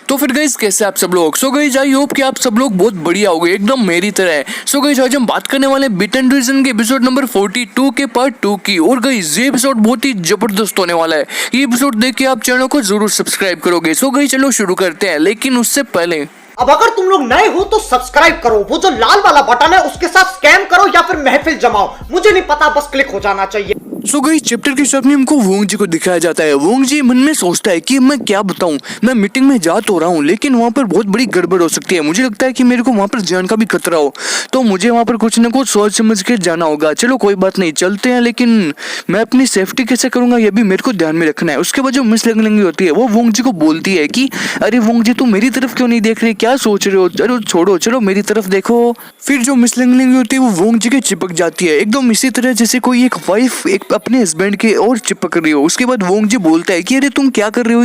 तो फिर गाइस कैसे आप सब लोग। सो गाइस आई होप कि आप सब लोग बहुत बढ़िया हो गए एकदम मेरी तरह। सो गाइस आज हम बात करने वाले बिट एंड रीजन के एपिसोड नंबर 42 के पार्ट 2 की। और गाइस ये एपिसोड बहुत ही जबरदस्त होने वाला है। ये एपिसोड देख के आप चैनल को जरूर सब्सक्राइब करोगे। सो गाइस चलो शुरू करते हैं, लेकिन उससे पहले अब अगर तुम लोग नए हो तो सब्सक्राइब करो, वो जो लाल वाला बटन है उसके साथ स्कैम करो या फिर महफिल जमाओ, मुझे नहीं पता, बस क्लिक हो जाना चाहिए। सो गाइस चैप्टर के स्टार्ट में हमको वोंग जी को दिखाया जाता है। वोंग जी मन में सोचता है कि मैं क्या बताऊं, मैं मीटिंग में जा तो रहा हूं लेकिन वहां पर बहुत बड़ी गड़बड़ हो सकती है। मुझे लगता है कि मेरे को वहां पर जान का भी खतरा हो, तो मुझे वहां पर कुछ न कुछ सोच समझ के जाना होगा। चलो कोई बात नहीं, चलते हैं, लेकिन मैं अपनी सेफ्टी कैसे करूंगा ये भी मेरे को ध्यान में रखना है। उसके बाद जो मिस लिंगलिंग होती है वो वोंग जी को बोलती है कि अरे वोंग जी तुम मेरी तरफ क्यों नहीं देख रहे, क्या सोच रहे हो, अरे छोड़ो, चलो मेरी तरफ देखो। फिर जो मिस लिंगलिंग होती है वो वोंग जी के चिपक जाती है, एकदम इसी तरह जैसे कोई एक वाइफ एक अपने हस्बैंड के और चिपक रही हो। उसके बाद वोंग जी बोलता है कि अरे तुम क्या कर रहे हो,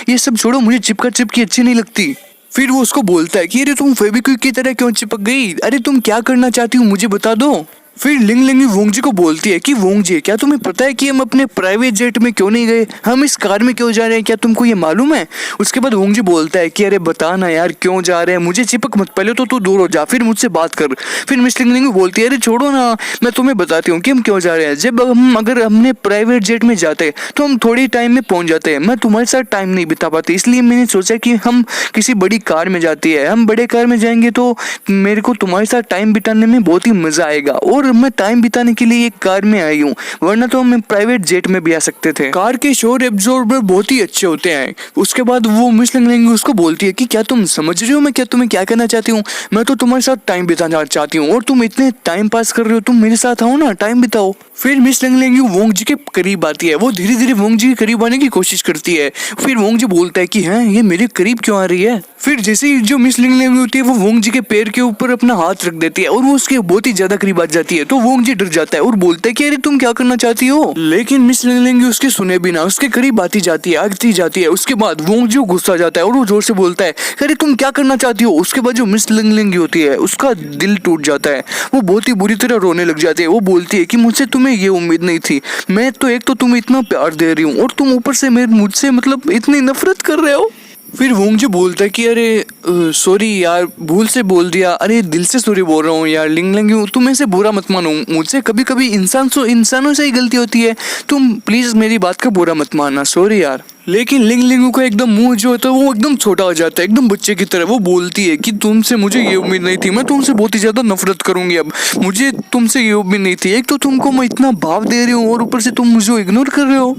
ये सब छोड़ो, मुझे चिपका चिपकी अच्छी नहीं लगती। फिर वो उसको बोलता है कि अरे तुम फेविक्विक की तरह क्यों चिपक गई, अरे तुम क्या करना चाहती हो मुझे बता दो। फिर लिंग वोंग जी को बोलती है कि वोंग जी क्या तुम्हें पता है कि हम अपने प्राइवेट जेट में क्यों नहीं गए, हम इस कार में क्यों जा रहे हैं, क्या तुमको ये मालूम है। उसके बाद वोंग जी बोलता है कि अरे बता ना यार क्यों जा रहे हैं, मुझे चिपक मत, पहले तो तू दूर हो जा फिर मुझसे बात कर। फिर मिस लिंग बोलती है अरे छोड़ो ना, मैं तुम्हें बताती हूँ कि हम क्यों जा रहे हैं। जब हम अगर हमने प्राइवेट जेट में जाते तो हम थोड़ी टाइम में पहुंच जाते हैं, मैं तुम्हारे साथ टाइम नहीं बिता पाती, इसलिए मैंने सोचा कि हम किसी बड़ी कार में जाती है, हम बड़े कार में जाएंगे तो मेरे को तुम्हारे साथ टाइम बिताने में बहुत ही मजा आएगा। और मैं टाइम बिताने के लिए एक कार में आई हूँ, वरना तो हम प्राइवेट जेट में भी आ सकते थे। कार के शोर एब्जॉर्बर बहुत ही अच्छे होते हैं। उसके बाद वो मिस लिंग उसको बोलती है कि क्या तुम समझ रहे हो मैं क्या तुम्हें क्या कहना चाहती हूँ, मैं तो तुम्हारे साथ टाइम बिताना चाहती हूँ और तुम इतने टाइम पास कर रहे हो, तुम मेरे साथ आओ ना, टाइम बिताओ। फिर मिस लिंग वोंग जी के करीब आती है, वो धीरे धीरे वोंग जी के करीब आने की कोशिश करती है। फिर वोंग जी बोलता है कि हैं ये मेरे करीब क्यों आ रही है। फिर जैसे ही जो मिस लिंग होती है वो वोंग जी के पैर के ऊपर अपना हाथ रख देती है और वो उसके बहुत ही ज्यादा करीब आ जाती है, तो वोंग जी डर जाता है और बोलता है कि अरे तुम क्या करना चाहती हो। लेकिन मिस लिंग उसके सुने बिना उसके करीब आती जाती है। उसके बाद वोंग जी गुस्सा जाता है और वो जोर से बोलता है अरे तुम क्या करना चाहती हो। उसके बाद जो मिस लिंग होती है उसका दिल टूट जाता है, वो बहुत ही बुरी तरह रोने लग जाती है। वो बोलती है कि मुझसे तुम्हें ये उम्मीद नहीं थी, मैं तो एक तो तुम्हें इतना प्यार दे रही हूँ और तुम ऊपर से मुझसे मतलब इतनी नफरत कर रहे हो। फिर वोंग जी बोलता है कि अरे सॉरी यार, भूल से बोल दिया, अरे दिल से सॉरी बोल रहा हूँ यार लिंग तुम ऐसे बुरा मत मानो, मुझसे कभी कभी इंसानों से ही गलती होती है, तुम प्लीज मेरी बात का बुरा मत मानना, सॉरी यार। लेकिन लिंग को एकदम मुंह जो होता है वो एकदम छोटा हो जाता है, एकदम बच्चे की तरह। वो बोलती है कि तुमसे मुझे ये उम्मीद नहीं थी, मैं तुमसे बहुत ही ज्यादा नफरत करूंगी अब, मुझे तुमसे ये उम्मीद नहीं थी, एक तो तुमको मैं इतना भाव दे रही हूँ और ऊपर से तुम मुझे इग्नोर कर रहे हो,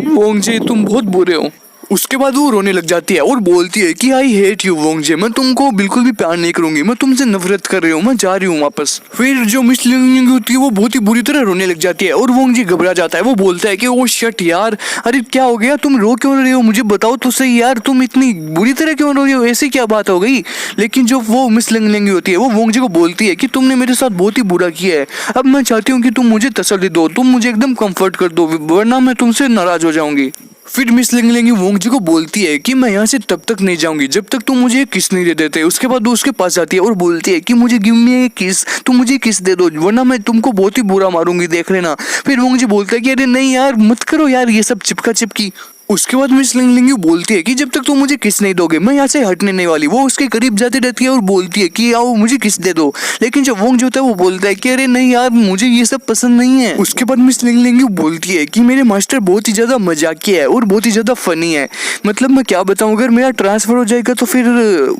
वोंग जी तुम बहुत बुरे हो। उसके बाद वो रोने लग जाती है और बोलती है कि आई हेट यू वोंग जी, मैं तुमको बिल्कुल भी प्यार नहीं करूंगी, मैं तुमसे नफरत कर रही हूँ, मैं जा रही हूँ वापस। फिर जो मिस लिंग होती है वो बहुत ही बुरी तरह रोने लग जाती है और वोंग जी घबरा जाता है। वो बोलता है कि ओ शिट यार, अरे क्या हो गया, तुम रो क्यों रहे हो, मुझे बताओ तो सही यार, तुम इतनी बुरी तरह क्यों रो रही हो, ऐसी क्या बात हो गई। लेकिन जो वो मिस लिंग होती है वो वोंग जी को बोलती है कि तुमने मेरे साथ बहुत ही बुरा किया है, अब मैं चाहती हूँ कि तुम मुझे तसल्ली दो, तुम मुझे एकदम कंफर्ट कर दो, वरना मैं तुमसे नाराज हो जाऊंगी। फिर मिस लिंग वोंग जी को बोलती है कि मैं यहाँ से तब तक नहीं जाऊंगी जब तक तुम मुझे किस नहीं दे देते। उसके बाद वो उसके पास जाती है और बोलती है कि मुझे गिव मी ए किस, तुम मुझे किस दे दो, वरना मैं तुमको बहुत ही बुरा मारूंगी, देख लेना। फिर वोंग जी बोलता है कि अरे नहीं यार मत करो यार ये सब चिपका चिपकी। उसके बाद मिस लिंग बोलती है कि जब तक तुम मुझे किस नहीं दोगे मैं यहाँ से हटने नहीं वाली। वो उसके करीब जाती रहती है और बोलती है कि आओ मुझे किस दे दो, लेकिन जो वोंग जो होता है वो बोलता है कि अरे नहीं यार मुझे ये सब पसंद नहीं है। उसके बाद मिस लिंग बोलती है कि मेरे मास्टर बहुत ही ज्यादा मजाकिया है और बहुत ही ज्यादा फनी है, मतलब मैं क्या बताऊं, अगर मेरा ट्रांसफर हो जाएगा तो फिर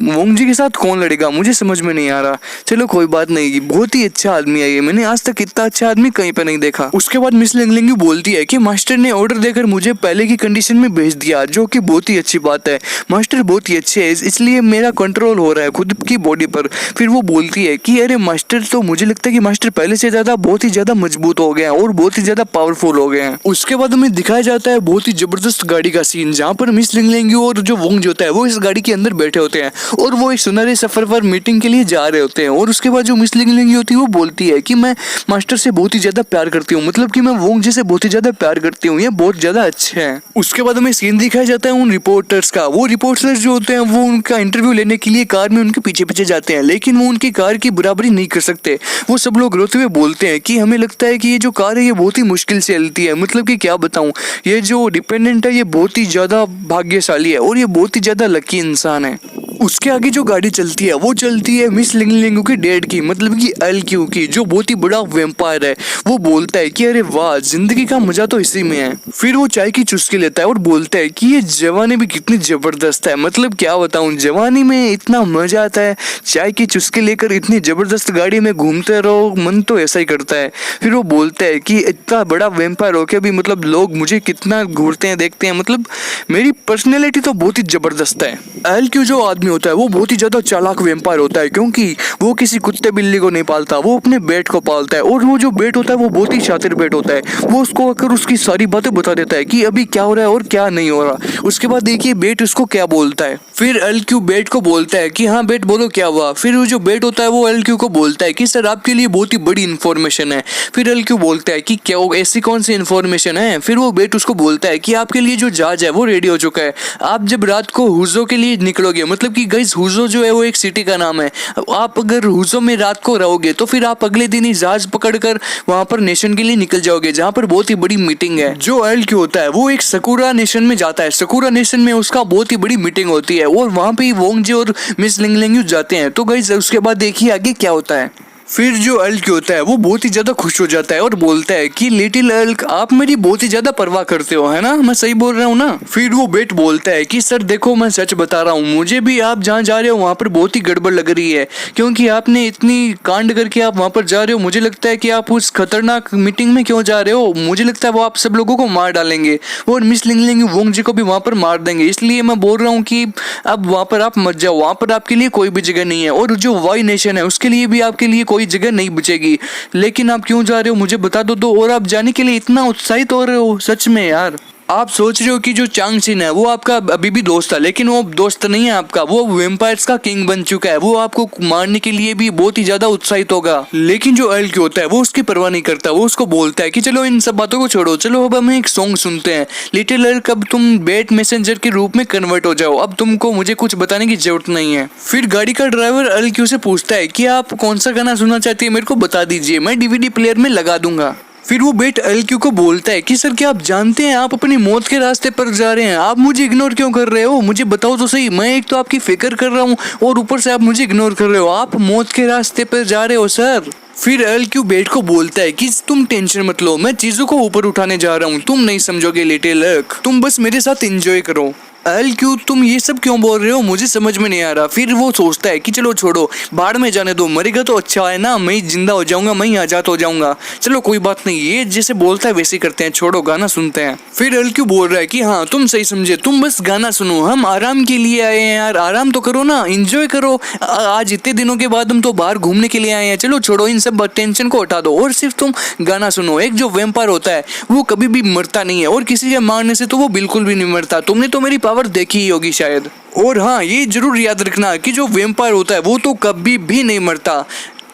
वोंग जी के साथ कौन लड़ेगा, मुझे समझ में नहीं आ रहा। चलो कोई बात नहीं, बहुत ही अच्छा आदमी है ये, मैंने आज तक इतना अच्छा आदमी कहीं पे नहीं देखा। उसके बाद मिस लिंग बोलती है कि मास्टर ने ऑर्डर देकर मुझे पहले की कंडीशन में भेज दिया, जो कि बहुत ही अच्छी बात है, मास्टर बहुत ही अच्छे है, इसलिए मेरा कंट्रोल हो रहा है खुद की बॉडी पर। फिर वो बोलती है कि अरे मास्टर, तो मुझे लगता है कि मास्टर पहले से ज्यादा बहुत ही ज्यादा मजबूत हो गए हैं और बहुत ही ज्यादा पावरफुल हो गए हैं। उसके बाद हमें दिखाया जाता है बहुत ही जबरदस्त गाड़ी का सीन, जहाँ पर मिस लिंग और जो वोंग जो होता है वो इस गाड़ी के अंदर बैठे होते हैं और वो एक सुनहरे सफर पर मीटिंग के लिए जा रहे होते हैं। और उसके बाद जो मिस लिंग होती है वो बोलती है कि मैं मास्टर से बहुत ही ज्यादा प्यार करती हूँ, मतलब कि मैं वोंग जी से बहुत ही ज्यादा प्यार करती हूँ, ये बहुत ज्यादा अच्छे हैं। उसके उसके बाद हमें सीन दिखाया जाता है उन रिपोर्टर्स का। वो रिपोर्टर्स जो होते हैं वो उनका इंटरव्यू लेने के लिए कार में उनके पीछे पीछे जाते हैं, लेकिन वो उनकी कार की बराबरी नहीं कर सकते। वो सब लोग रोते हुए बोलते हैं कि हमें लगता है कि ये जो कार है ये बहुत ही मुश्किल से चलती है, मतलब कि क्या बताऊं, ये जो डिपेंडेंट है ये बहुत ही ज्यादा भाग्यशाली है और ये बहुत ही ज्यादा लकी इंसान है। उसके आगे जो गाड़ी चलती है वो चलती है मिस लिंग लिंगू की डैड की, मतलब कि LQ की, जो बहुत ही बड़ा वेम्पायर है। वो बोलता है कि अरे वाह, जिंदगी का मजा तो इसी में है। फिर वो चाय की चुस्की लेता है और बोलता है कि ये जवानी भी कितनी जबरदस्त है, मतलब क्या बताऊं, जवानी में इतना मजा आता है, चाय की चुस्की लेकर इतनी जबरदस्त गाड़ी में घूमते रहो, मन तो ऐसा ही करता है। फिर वो बोलता है कि इतना बड़ा वेम्पायर होके भी मतलब लोग मुझे कितना घूरते हैं, देखते हैं, मतलब मेरी पर्सनैलिटी तो बहुत ही जबरदस्त है। LQ जो आदमी होता है वो बहुत ही ज्यादा चालाक वेम्पायर होता है, क्योंकि वो किसी कुत्ते बिल्ली को नहीं पालता, वो अपने बेट को पालता है। और वो जो बेट होता है वो बहुत ही शातिर बेट होता है। वो उसको आकर उसकी सारी बातें बता देता है कि अभी क्या हो रहा है और क्या नहीं हो रहा। उसके बाद देखिए बेट उसको क्या बोलता है। फिर LQ बेट को बोलता है कि हाँ बेट बोलो क्या हुआ। फिर वो जो बेट होता है वो LQ को बोलता है कि सर आपके लिए बहुत ही बड़ी इन्फॉर्मेशन है। फिर LQ बोलता है कि क्या ऐसी कौन सी इन्फॉर्मेशन है। फिर वो बेट उसको बोलता है कि आपके लिए जो जहाज है वो रेडी हो चुका है। आप जब रात को हुजो के लिए निकलोगे, मतलब कि गाइस हुजो जो है वो एक सिटी का नाम है, आप अगर हुजो में रात को रहोगे तो फिर आप अगले दिन ही जहाज पकड़कर वहां पर नेशन के लिए निकल जाओगे, जहां पर बहुत ही बड़ी मीटिंग है। जो LQ होता है वो एक सकूरा नेशन में जाता है। सकूरा नेशन में उसका बहुत ही बड़ी मीटिंग होती है और वहां पे वोंगजी और मिस लिंग लिंग जाते हैं। तो गाइस उसके बाद देखिए आगे क्या होता है। फिर जो LQ होता है वो बहुत ही ज्यादा खुश हो जाता है और बोलता है कि लिटिल अल्क आप मेरी बहुत ही ज्यादा परवाह करते हो, है ना, मैं सही बोल रहा हूँ ना। फिर वो बेट बोलता है कि सर देखो मैं सच बता रहा हूँ, मुझे भी आप जहाँ जा रहे हो वहाँ पर बहुत ही गड़बड़ लग रही है, क्योंकि आपने इतनी कांड करके आप वहाँ पर जा रहे हो। मुझे लगता है कि आप उस खतरनाक मीटिंग में क्यों जा रहे हो, मुझे लगता है वो आप सब लोगों को मार डालेंगे और मिस लिंग लिंग वोंगजी को भी वहाँ पर मार देंगे। इसलिए मैं बोल रहा हूँ कि अब वहाँ पर आप मत जाओ, वहाँ पर आपके लिए कोई भी जगह नहीं है। और जो वाई नेशन है उसके लिए भी आपके लिए कोई जगह नहीं बचेगी। लेकिन आप क्यों जा रहे हो मुझे बता दो तो। और आप जाने के लिए इतना उत्साहित हो रहे हो, सच में यार। आप सोच रहे हो कि जो चांग सिन है वो आपका अभी भी दोस्त था, लेकिन वो दोस्त नहीं है आपका, वो वेम्पायर्स का किंग बन चुका है। वो आपको मारने के लिए भी बहुत ही ज्यादा उत्साहित होगा। लेकिन जो LQ होता है वो उसकी परवाह नहीं करता। वो उसको बोलता है कि चलो इन सब बातों को छोड़ो, चलो अब हम एक सॉन्ग सुनते हैं। लिटिल अल्क अब तुम बेट मैसेंजर के रूप में कन्वर्ट हो जाओ, अब तुमको मुझे कुछ बताने की जरूरत नहीं है। फिर गाड़ी का ड्राइवर LQ से पूछता है कि आप कौन सा गाना सुनना चाहती है, मेरे को बता दीजिए, मैं DVD प्लेयर में लगा दूंगा। फिर वो बेट LQ को बोलता है कि सर क्या आप जानते हैं आप अपनी मौत के रास्ते पर जा रहे हैं, आप मुझे इग्नोर क्यों कर रहे हो, मुझे बताओ तो सही। मैं एक तो आपकी फिक्र कर रहा हूँ और ऊपर से आप मुझे इग्नोर कर रहे हो, आप मौत के रास्ते पर जा रहे हो सर। फिर LQ बेट को बोलता है कि तुम टेंशन मत लो, मैं चीजों को ऊपर उठाने जा रहा हूँ, तुम नहीं समझोगे लिटिल अल्क, तुम बस मेरे साथ एंजॉय करो। LQ तुम ये सब क्यों बोल रहे हो, मुझे समझ में नहीं आ रहा। फिर वो सोचता है कि चलो छोड़ो, बाढ़ में जाने दो, मरेगा तो अच्छा है ना, मैं ही जिंदा हो जाऊंगा, मैं ही आजाद हो जाऊंगा, चलो कोई बात नहीं, ये जैसे बोलता है वैसे करते हैं, छोड़ो गाना सुनते हैं। फिर LQ बोल रहा है कि हाँ तुम सही समझे, तुम बस गाना सुनो, हम आराम के लिए आए हैं यार, आराम तो करो ना, एंजॉय करो। आज इतने दिनों के बाद हम तो बाहर घूमने के लिए आए हैं, चलो छोड़ो इन सब टेंशन को हटा दो और सिर्फ तुम गाना सुनो। एक जो वेम्पायर होता है वो कभी भी मरता नहीं है और किसी के मारने से तो वो बिल्कुल भी नहीं मरता। तुमने तो मेरी पावर देखी ही होगी शायद। और हाँ ये जरूर याद रखना कि जो वेम्पायर होता है वो तो कभी भी नहीं मरता।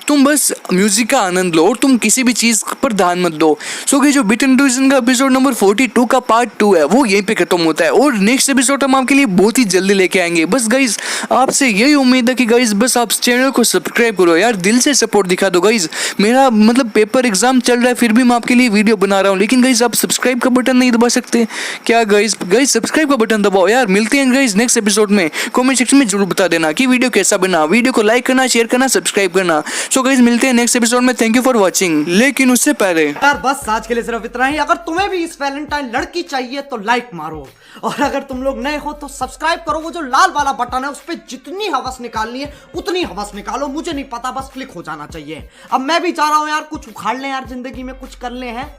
तुम बस म्यूजिक का आनंद लो और तुम किसी भी चीज पर ध्यान मत दो। सो कि जो बिट इंट्यूजन का एपिसोड नंबर 42 का पार्ट 2 है वो यहीं पे खत्म होता है और नेक्स्ट एपिसोड हम आपके लिए बहुत ही जल्दी लेके आएंगे। बस गाइज आपसे यही उम्मीद है कि गाइज बस आप चैनल को सब्सक्राइब करो यार, दिल से सपोर्ट दिखा दो गाइज। मेरा मतलब पेपर एग्जाम चल रहा है फिर भी मैं आपके लिए वीडियो बना रहा हूँ, लेकिन गाइज आप सब्सक्राइब का बटन नहीं दबा सकते क्या गाइज? गाइज सब्सक्राइब का बटन दबाओ यार। मिलते हैं गाइज नेक्स्ट एपिसोड में। कमेंट सेक्शन में जरूर बता देना कि वीडियो कैसा बना। वीडियो को लाइक करना, शेयर करना, सब्सक्राइब करना। सो गाइज मिलते हैं नेक्स्ट एपिसोड में। Thank you for watching. लेकिन उससे पहले यार बस आज के लिए सिर्फ इतना ही। अगर तुम्हें भी इस वैलेंटाइन लड़की चाहिए तो लाइक मारो, और अगर तुम लोग नए हो तो सब्सक्राइब करो। वो जो लाल वाला बटन है उस पर जितनी हवस निकालनी है उतनी हवस निकालो, मुझे नहीं पता, बस क्लिक हो जाना चाहिए। अब मैं भी चाह रहा हूं यार कुछ उखाड़ लें यार, जिंदगी में कुछ कर ले हैं।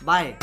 बाय।